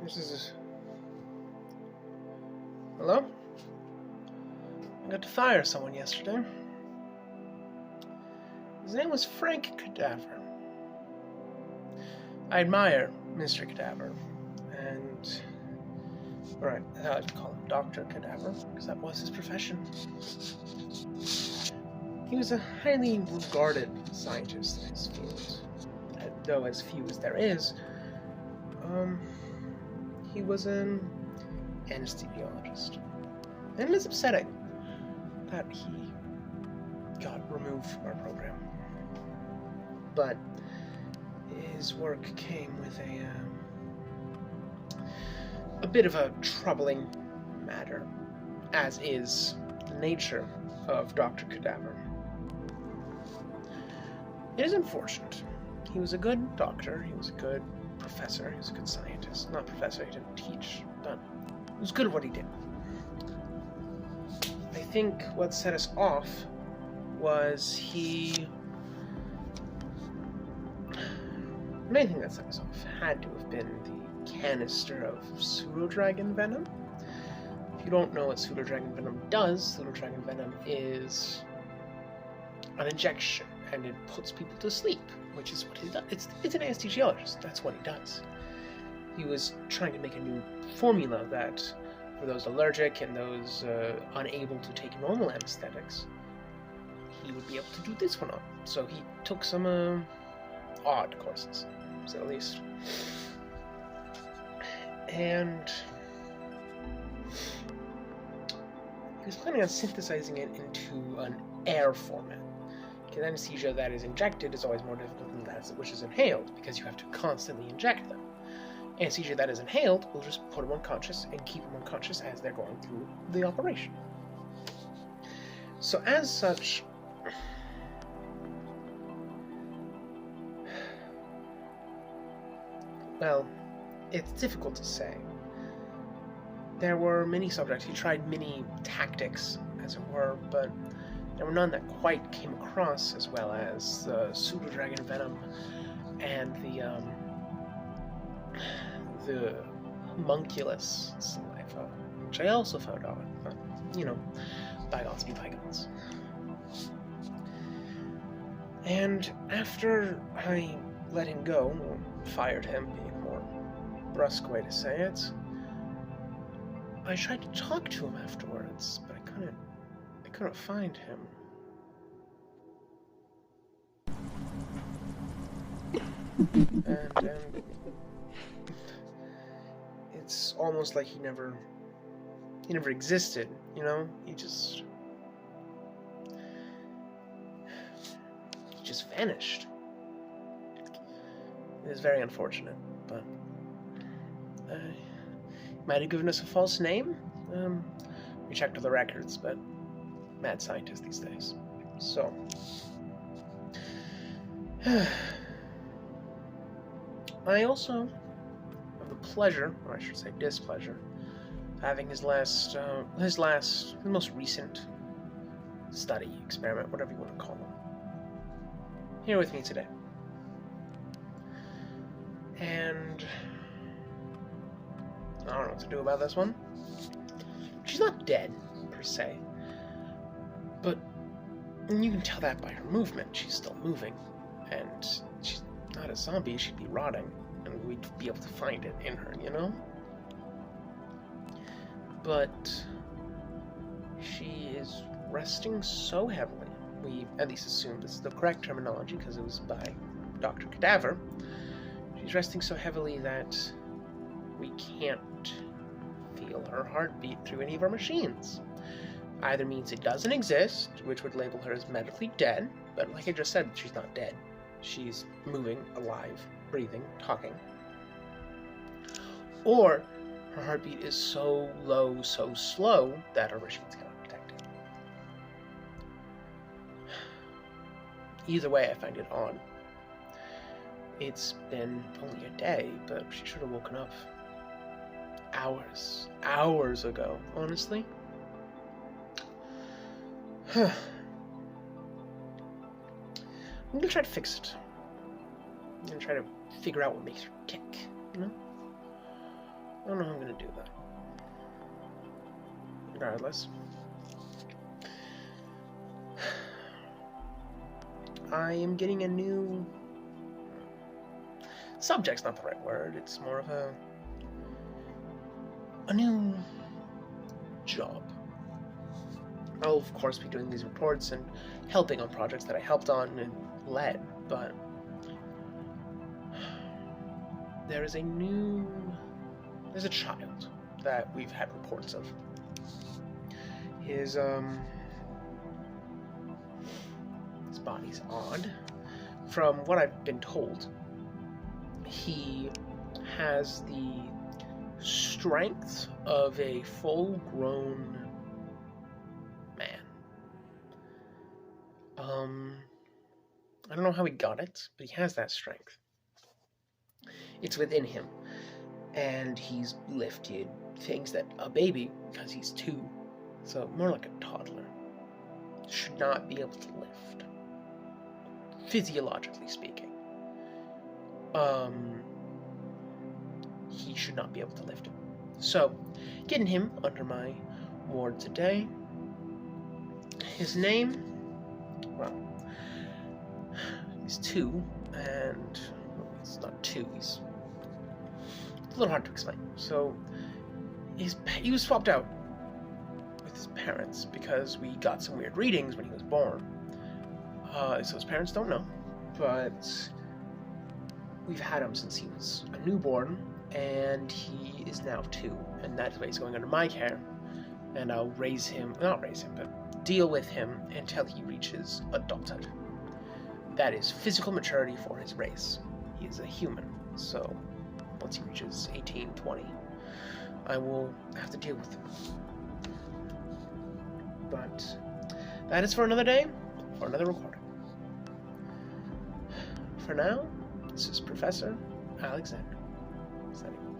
This is... Hello? I got to fire someone yesterday. His name was Frank Cadaver. I admire Mr. Cadaver, and... Right, I like to call him Dr. Cadaver, because that was his profession. He was a highly regarded scientist in his field, though as few as there is. He was an anesthesiologist. And it is upsetting that he got removed from our program. But his work came with a bit of a troubling matter, as is the nature of Dr. Cadaver. It is unfortunate. He was a good doctor, he was a good professor, he was a good scientist. Not professor, he didn't teach, but he was good at what he did. I think what set us off was the main thing that set us off had to have been the canister of pseudo-dragon venom. If you don't know what pseudo-dragon venom does, pseudo-dragon venom is an injection, and it puts people to sleep, which is what he does. It's an anesthesiologist. That's what he does. He was trying to make a new formula that, for those allergic and those unable to take normal anesthetics, he would be able to do this one on. So he took some odd courses, so at least. And he was planning on synthesizing it into an air format. Because anesthesia that is injected is always more difficult than that which is inhaled, because you have to constantly inject them. Anesthesia that is inhaled will just put them unconscious and keep them unconscious as they're going through the operation. So as such, well, it's difficult to say. There were many subjects. He tried many tactics, as it were, but there were none that quite came across as well as the pseudo-dragon venom and the homunculus saliva, which I also found out, but, you know, bygones be bygones. And after I let him go, or fired him, being a more brusque way to say it, I tried to talk to him afterwards, but I couldn't find him. And it's almost like he never existed, you know? He just vanished. It is very unfortunate, but he might have given us a false name. We checked all the records, but mad scientist these days. So, I also have the pleasure, or I should say displeasure, of having his most recent study, experiment, whatever you want to call them, here with me today. And I don't know what to do about this one. She's not dead, per se, but you can tell that by her movement. She's still moving, and she's not a zombie. She'd be rotting, and we'd be able to find it in her, you know? But she is resting so heavily. We at least assume this is the correct terminology because it was by Dr. Cadaver. She's resting so heavily that we can't feel her heartbeat through any of our machines. Either means it doesn't exist, which would label her as medically dead, but like I just said, she's not dead. She's moving, alive, breathing, talking. Or her heartbeat is so low, so slow, that our machines cannot detect it. Either way, I find it odd. It's been only a day, but she should have woken up hours ago, honestly. I'm gonna try to fix it. I'm gonna try to figure out what makes her tick. No? I don't know how I'm going to do that. Regardless. I am getting a new... Subject's not the right word. It's more of a new job. I'll, of course, be doing these reports and helping on projects that I helped on and led, but there's a child that we've had reports of. His body's odd. From what I've been told, he has the strength of a full-grown man. I don't know how he got it, but he has that strength. It's within him. And he's lifted things that a baby, because he's 2, so more like a toddler, should not be able to lift. Physiologically speaking. He should not be able to lift him. So, getting him under my ward today. His name, well, he's 2, and well, he's not 2, he's a little hard to explain. So, he was swapped out with his parents because we got some weird readings when he was born. So his parents don't know, but we've had him since he was a newborn, and he is now 2, and that's why he's going under my care, and I'll but deal with him until he reaches adulthood. That is physical maturity for his race. He is a human, so once he reaches 18, 20, I will have to deal with him. But that is for another day, for another recording. For now, this is Professor Alexander, signing off.